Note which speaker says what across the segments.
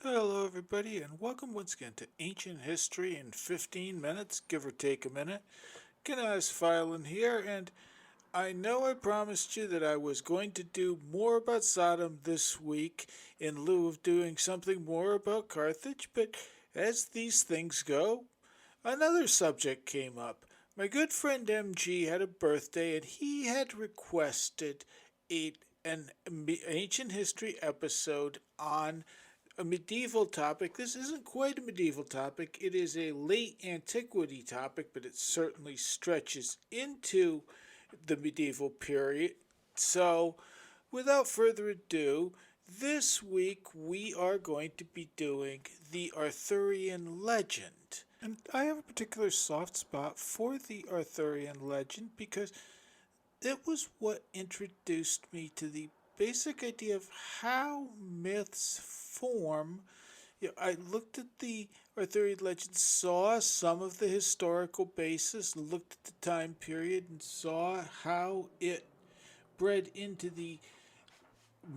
Speaker 1: Hello, everybody, and welcome once again to Ancient History in 15 minutes, give or take a minute. Gana's filing here, and I know I promised you that I was going to do more about Sodom this week in lieu of doing something more about Carthage, but as these things go, another subject came up. My good friend MG had a birthday, and he had requested a, an ancient history episode on a medieval topic. This isn't quite a medieval topic, it is a late antiquity topic, but it certainly stretches into the medieval period. So, without further ado, this week we are going to be doing the Arthurian legend. And I have a particular soft spot for the Arthurian legend because it was what introduced me to the basic idea of how myths form. I looked at the Arthurian legend, saw some of the historical basis, looked at the time period, and saw how it bred into the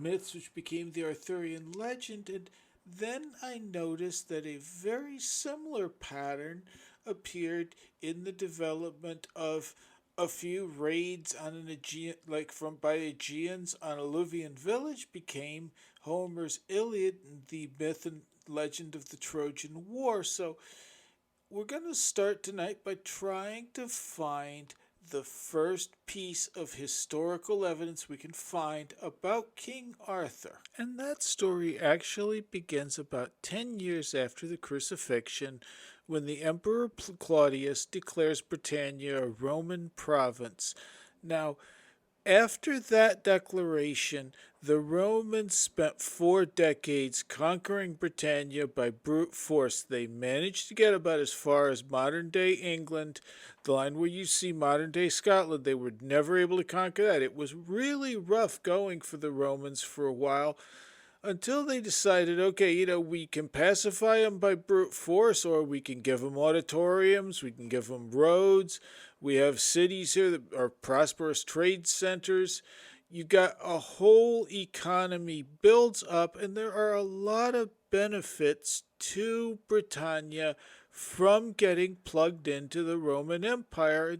Speaker 1: myths which became the Arthurian legend. And then I noticed that a very similar pattern appeared in the development of a few raids on an Aegean, like from by Aegeans on a Luvian village, became Homer's Iliad and the myth and legend of the Trojan War. So we're going to start tonight by trying to find the first piece of historical evidence we can find about King Arthur. And that story actually begins about 10 years after the crucifixion, when the Emperor Claudius declares Britannia a Roman province. Now, after that declaration, the Romans spent 4 decades conquering Britannia by brute force. They managed to get about as far as modern day England, the line where you see modern day Scotland. They were never able to conquer that. It was really rough going for the Romans for a while until they decided, okay, we can pacify them by brute force, or we can give them auditoriums, we can give them roads. We have cities here that are prosperous trade centers. You got a whole economy builds up, and there are a lot of benefits to Britannia from getting plugged into the Roman Empire.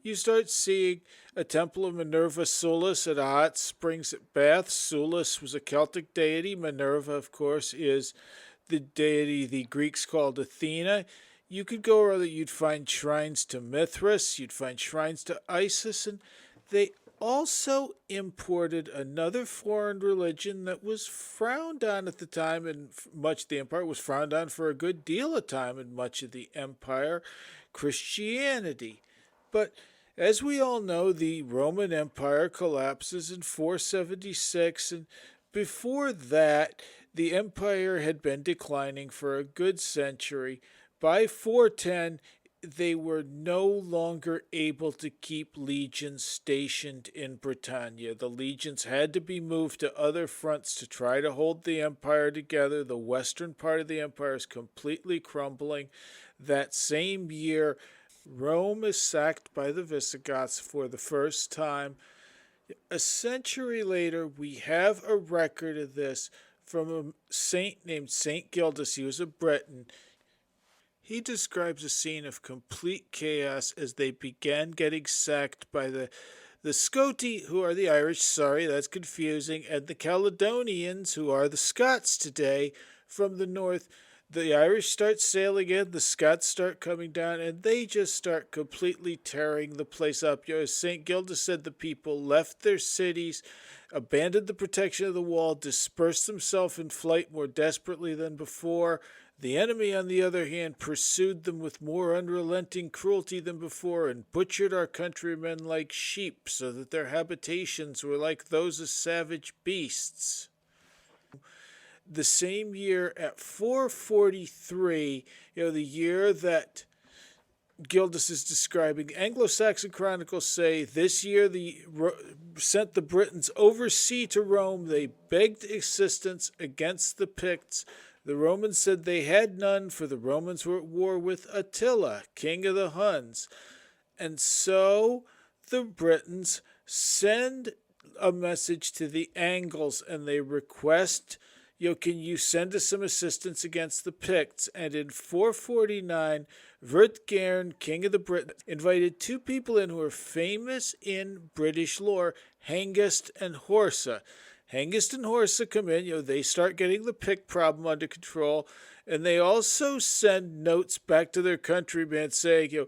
Speaker 1: You start seeing a temple of Minerva Sulis at a hot springs at Bath. Sulis was a Celtic deity. Minerva, of course, is the deity the Greeks called Athena. You could go around that you'd find shrines to Mithras, you'd find shrines to Isis, and they also imported another foreign religion that was frowned on at the time, and much of the empire was frowned on for a good deal of time in much of the empire, Christianity. But as we all know, the Roman Empire collapses in 476, and before that, the empire had been declining for a good century. By 410, they were no longer able to keep legions stationed in Britannia. The legions had to be moved to other fronts to try to hold the empire together. The western part of the empire is completely crumbling. That same year, Rome is sacked by the Visigoths for the first time. A century later, we have a record of this from a saint named Saint Gildas. He was a Breton. He describes a scene of complete chaos as they began getting sacked by the Scoti, who are the Irish, sorry, that's confusing, and the Caledonians, who are the Scots today, from the north. The Irish start sailing in, the Scots start coming down, and they just start completely tearing the place up. As St. Gildas said, the people left their cities, abandoned the protection of the wall, dispersed themselves in flight more desperately than before. The enemy, on the other hand, pursued them with more unrelenting cruelty than before, and butchered our countrymen like sheep, so that their habitations were like those of savage beasts. The same year, at 443, the year that Gildas is describing, Anglo-Saxon chronicles say this year sent the Britons oversea to Rome. They begged assistance against the Picts. The Romans said they had none, for the Romans were at war with Attila, king of the Huns. And so the Britons send a message to the Angles, and they request can you send us some assistance against the Picts? And in 449, Wrutgern, king of the Britons, invited two people in who are famous in British lore, Hengist and Horsa. Hengist and Horsa come in, they start getting the Pict problem under control, and they also send notes back to their countrymen saying,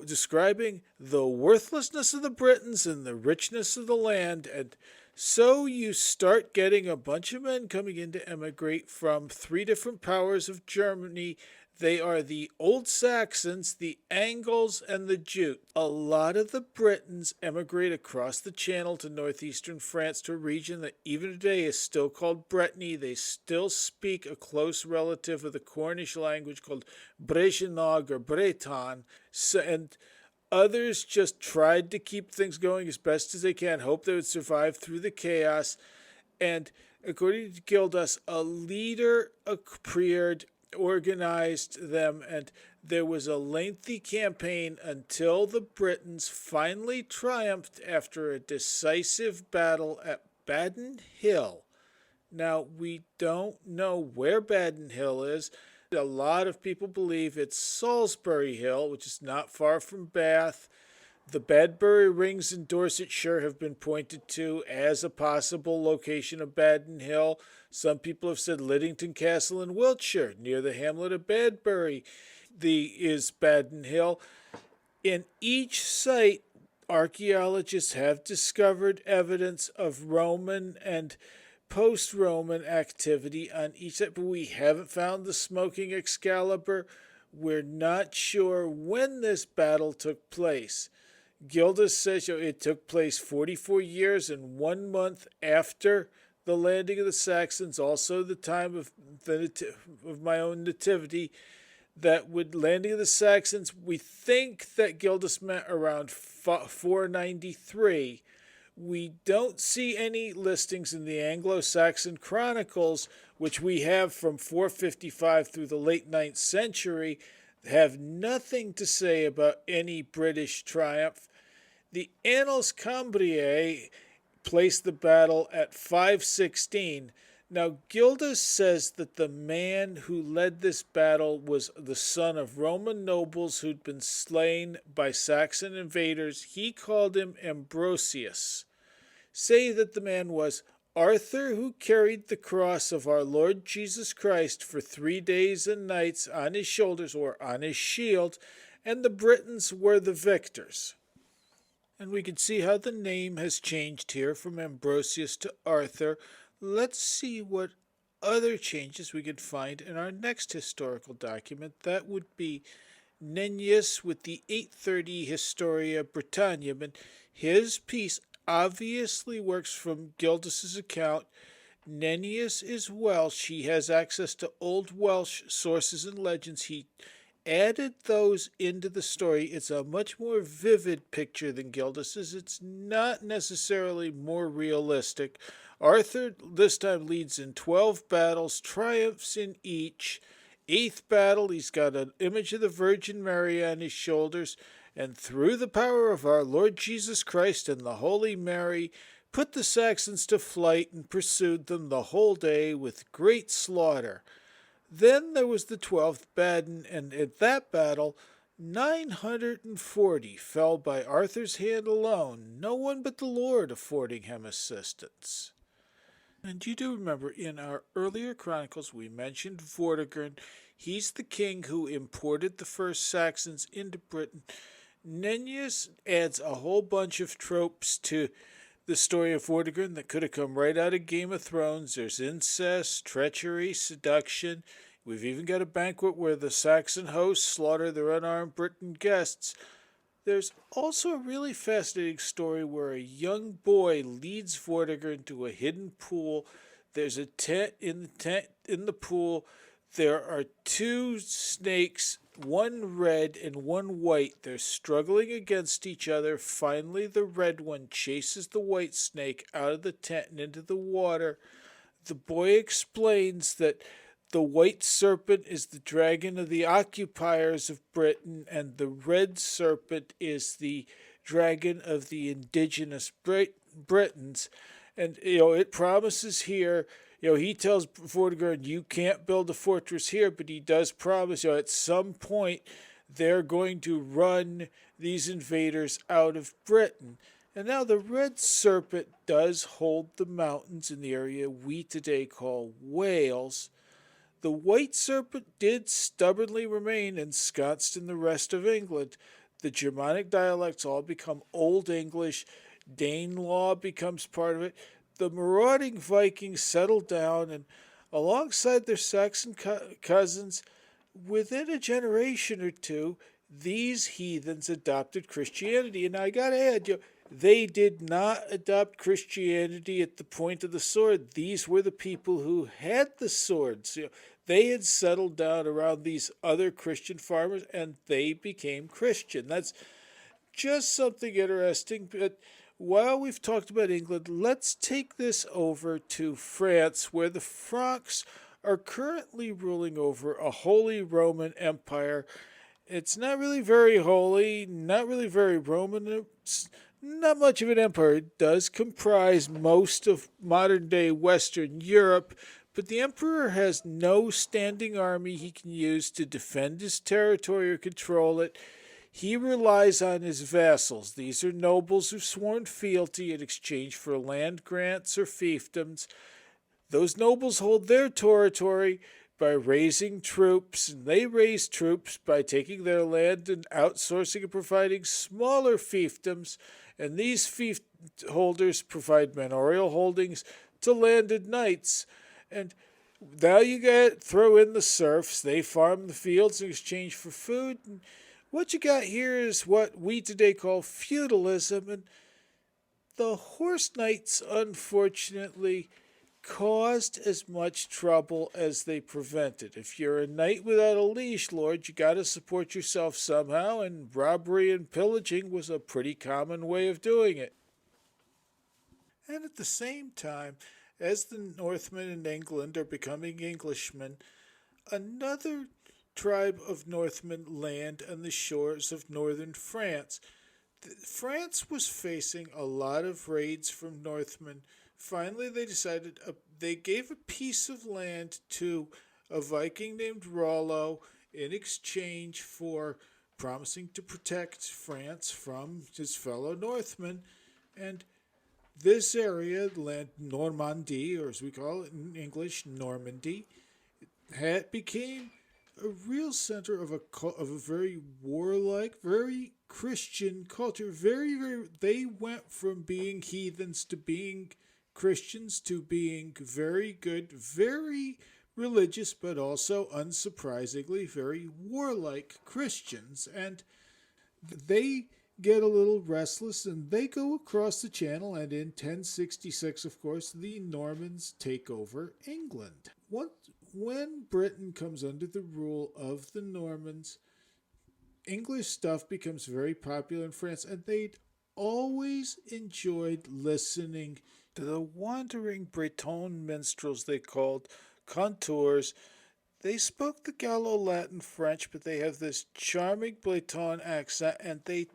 Speaker 1: describing the worthlessness of the Britons and the richness of the land. And so you start getting a bunch of men coming in to emigrate from three different powers of Germany. They are the Old Saxons, the Angles, and the Jutes. A lot of the Britons emigrate across the Channel to northeastern France, to a region that even today is still called Brittany. They still speak a close relative of the Cornish language called Brescianog or Breton. And others just tried to keep things going as best as they can, hope they would survive through the chaos. And according to Gildas, a leader appeared, organized them, and there was a lengthy campaign until the Britons finally triumphed after a decisive battle at Badon Hill. Now, we don't know where Badon Hill is. A lot of people believe it's Salisbury Hill, which is not far from Bath. The Badbury Rings in Dorsetshire have been pointed to as a possible location of Badon Hill. Some people have said Liddington Castle in Wiltshire, near the hamlet of Badbury, is Badon Hill. In each site, archaeologists have discovered evidence of Roman and post-Roman activity on each site, but we haven't found the smoking Excalibur. We're not sure when this battle took place. Gildas says it took place 44 years and 1 month after the landing of the Saxons, also the time of my own nativity. That with landing of the Saxons, we think that Gildas meant around 493. We don't see any listings in the Anglo-Saxon Chronicles, which we have from 455 through the late 9th century, have nothing to say about any British triumph. The Annals Cambriae placed the battle at 516. Now, Gildas says that the man who led this battle was the son of Roman nobles who'd been slain by Saxon invaders. He called him Ambrosius. Say that the man was Arthur, who carried the cross of our Lord Jesus Christ for 3 days and nights on his shoulders or on his shield, and the Britons were the victors. And we can see how the name has changed here from Ambrosius to Arthur. Let's see what other changes we could find in our next historical document. That would be Nennius with the 830 Historia Britannium. And his piece obviously works from Gildas's account. Nennius is Welsh. He has access to old Welsh sources and legends. He added those into the story. It's a much more vivid picture than Gildas's. It's not necessarily more realistic. Arthur this time leads in 12 battles, triumphs in each. 8th battle, he's got an image of the Virgin Mary on his shoulders, and through the power of our Lord Jesus Christ and the Holy Mary, put the Saxons to flight and pursued them the whole day with great slaughter. Then there was the 12th Badon, and at that battle 940 fell by Arthur's hand alone, no one but the Lord affording him assistance. And you do remember in our earlier chronicles we mentioned Vortigern. He's the king who imported the first Saxons into Britain. Nennius adds a whole bunch of tropes to the story of Vortigern that could have come right out of Game of Thrones. There's incest, treachery, seduction. We've even got a banquet where the Saxon hosts slaughter their unarmed Briton guests. There's also a really fascinating story where a young boy leads Vortigern to a hidden pool. There's a tent in the pool. There are 2 snakes, one red and one white. They're struggling against each other. Finally, the red one chases the white snake out of the tent and into the water. The boy explains that the white serpent is the dragon of the occupiers of Britain, and the red serpent is the dragon of the indigenous Britons. And, it promises here, he tells Vortigern, you can't build a fortress here, but he does promise, at some point they're going to run these invaders out of Britain. And now the red serpent does hold the mountains in the area we today call Wales. The white serpent did stubbornly remain ensconced in the rest of England. The Germanic dialects all become Old English. Danelaw becomes part of it. The marauding Vikings settle down, and alongside their Saxon cousins, within a generation or two, these heathens adopted Christianity. And I gotta add, they did not adopt Christianity at the point of the sword. These were the people who had the swords. They had settled down around these other Christian farmers, and they became Christian. That's just something interesting. But while we've talked about England, let's take this over to France, where the Franks are currently ruling over a Holy Roman Empire. It's not really very holy, not really very Roman. It's not much of an empire. It does comprise most of modern-day Western Europe, but the emperor has no standing army he can use to defend his territory or control it. He relies on his vassals. These are nobles who've sworn fealty in exchange for land grants or fiefdoms. Those nobles hold their territory by raising troops, and they raise troops by taking their land and outsourcing and providing smaller fiefdoms, and these fief holders provide manorial holdings to landed knights. And now you throw in the serfs. They farm the fields in exchange for food. And what you got here is what we today call feudalism. And the horse knights, unfortunately, caused as much trouble as they prevented. If you're a knight without a liege lord, you got to support yourself somehow, and robbery and pillaging was a pretty common way of doing it. And at the same time, as the Northmen in England are becoming Englishmen, another tribe of Northmen land on the shores of northern France. France was facing a lot of raids from Northmen. Finally, they gave a piece of land to a Viking named Rollo in exchange for promising to protect France from his fellow Northmen. And this area, land Normandy, or as we call it in English, Normandy, became a real center of a very warlike, very Christian culture. They went from being heathens to being Christians to being very good, very religious, but also unsurprisingly very warlike Christians. And they get a little restless, and they go across the channel, and in 1066, of course, the Normans take over England. When Britain comes under the rule of the Normans, English stuff becomes very popular in France, and they'd always enjoyed listening to the wandering Breton minstrels they called conteurs. They spoke the Gallo-Latin French, but they have this charming Breton accent, and they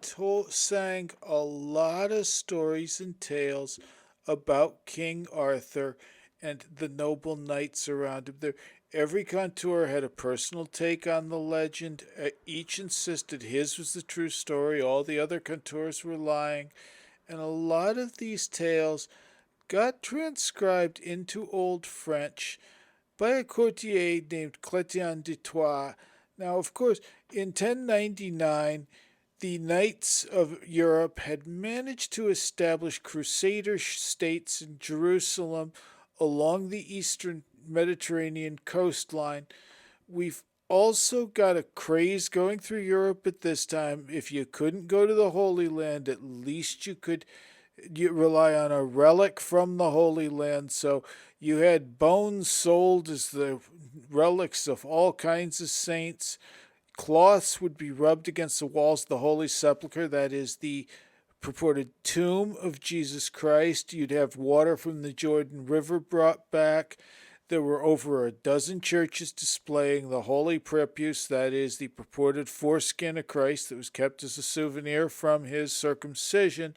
Speaker 1: sang a lot of stories and tales about King Arthur and the noble knights around him. Every conteur had a personal take on the legend. Each insisted his was the true story. All the other conteurs were lying. And a lot of these tales got transcribed into Old French by a courtier named Chrétien de Troyes. Now, of course, in 1099, the knights of Europe had managed to establish crusader states in Jerusalem along the eastern Mediterranean coastline. We've also got a craze going through Europe at this time. If you couldn't go to the Holy Land, at least you could rely on a relic from the Holy Land. So you had bones sold as the relics of all kinds of saints. Cloths would be rubbed against the walls of the Holy Sepulchre, that is the purported tomb of Jesus Christ. You'd have water from the Jordan River brought back. There were over a dozen churches displaying the Holy Prepuce, that is the purported foreskin of Christ that was kept as a souvenir from his circumcision.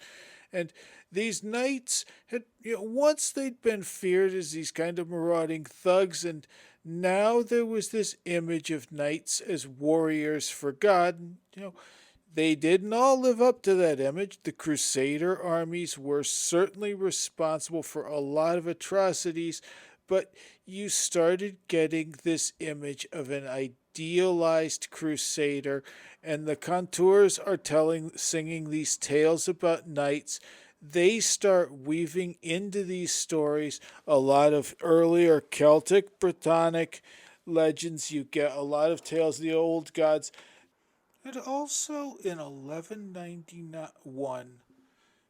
Speaker 1: And these knights had, once they'd been feared as these kind of marauding thugs, and now there was this image of knights as warriors for God. And, they didn't all live up to that image. The Crusader armies were certainly responsible for a lot of atrocities, but you started getting this image of an idealized crusader, and the contours are singing these tales about knights. They start weaving into these stories a lot of earlier Celtic, Britannic legends. You get a lot of tales of the old gods. And also in 1191,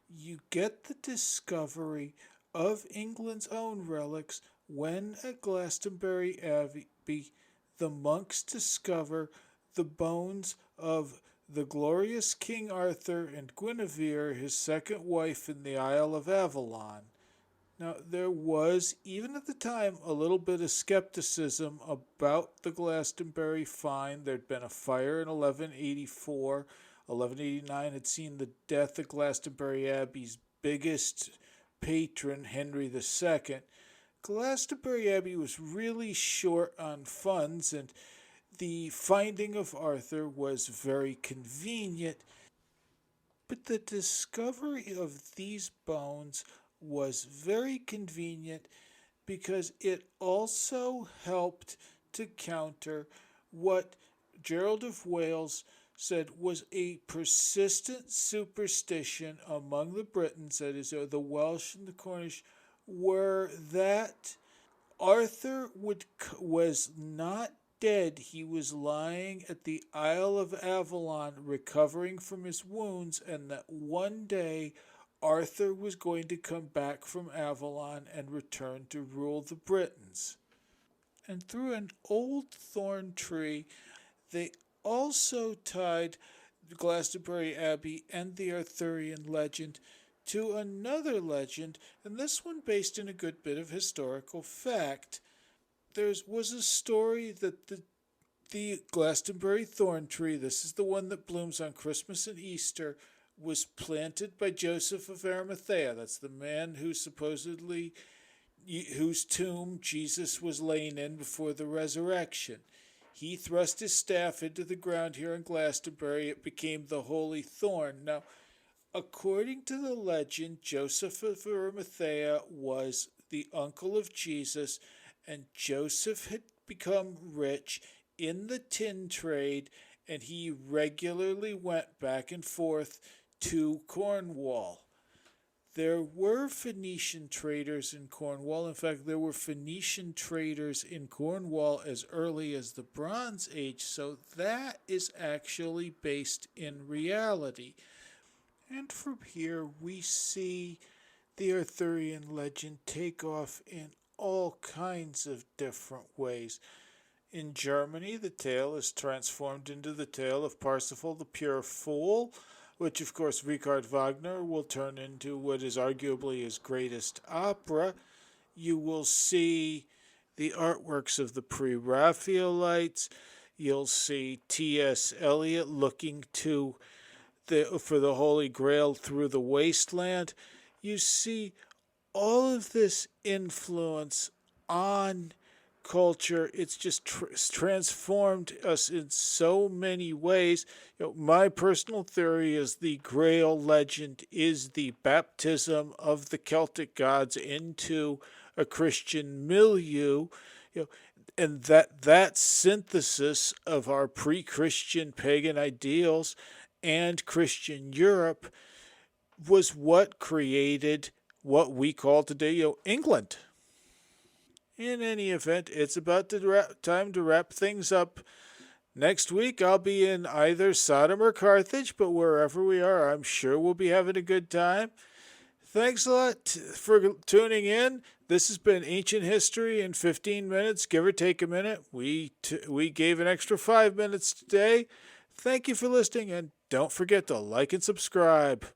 Speaker 1: you get the discovery of England's own relics when at Glastonbury Abbey the monks discover the bones of the glorious King Arthur and Guinevere, his second wife, in the Isle of Avalon. Now, there was, even at the time, a little bit of skepticism about the Glastonbury find. There'd been a fire in 1184. 1189 had seen the death of Glastonbury Abbey's biggest patron, Henry II. Glastonbury Abbey was really short on funds, and the finding of Arthur was very convenient. But the discovery of these bones was very convenient because it also helped to counter what Gerald of Wales said was a persistent superstition among the Britons, that is, the Welsh and the Cornish, were that Arthur was not dead. He was lying at the Isle of Avalon recovering from his wounds, and that one day Arthur was going to come back from Avalon and return to rule the Britons. And through an old thorn tree, they also tied Glastonbury Abbey and the Arthurian legend to another legend, and this one based in a good bit of historical fact. There was a story that the Glastonbury thorn tree, this is the one that blooms on Christmas and Easter, was planted by Joseph of Arimathea. That's the man whose tomb Jesus was laying in before the resurrection. He thrust his staff into the ground here in Glastonbury. It became the holy thorn. Now, according to the legend, Joseph of Arimathea was the uncle of Jesus, and Joseph had become rich in the tin trade, and he regularly went back and forth to Cornwall. There were Phoenician traders in Cornwall. In fact, there were Phoenician traders in Cornwall as early as the Bronze Age, so that is actually based in reality. And from here, we see the Arthurian legend take off in all kinds of different ways. In Germany, the tale is transformed into the tale of Parsifal the Pure Fool, which, of course, Richard Wagner will turn into what is arguably his greatest opera. You will see the artworks of the Pre-Raphaelites. You'll see T.S. Eliot looking for the Holy Grail through the wasteland. You see all of this influence on culture. It's just transformed us in so many ways. My personal theory is the Grail legend is the baptism of the Celtic gods into a Christian milieu. And that synthesis of our pre-Christian pagan ideals and Christian Europe was what created what we call today, England. In any event, it's about time to wrap things up. Next week, I'll be in either Sodom or Carthage, but wherever we are, I'm sure we'll be having a good time. Thanks a lot for tuning in. This has been Ancient History in 15 minutes, give or take a minute. We gave an extra 5 minutes today. Thank you for listening, and don't forget to like and subscribe.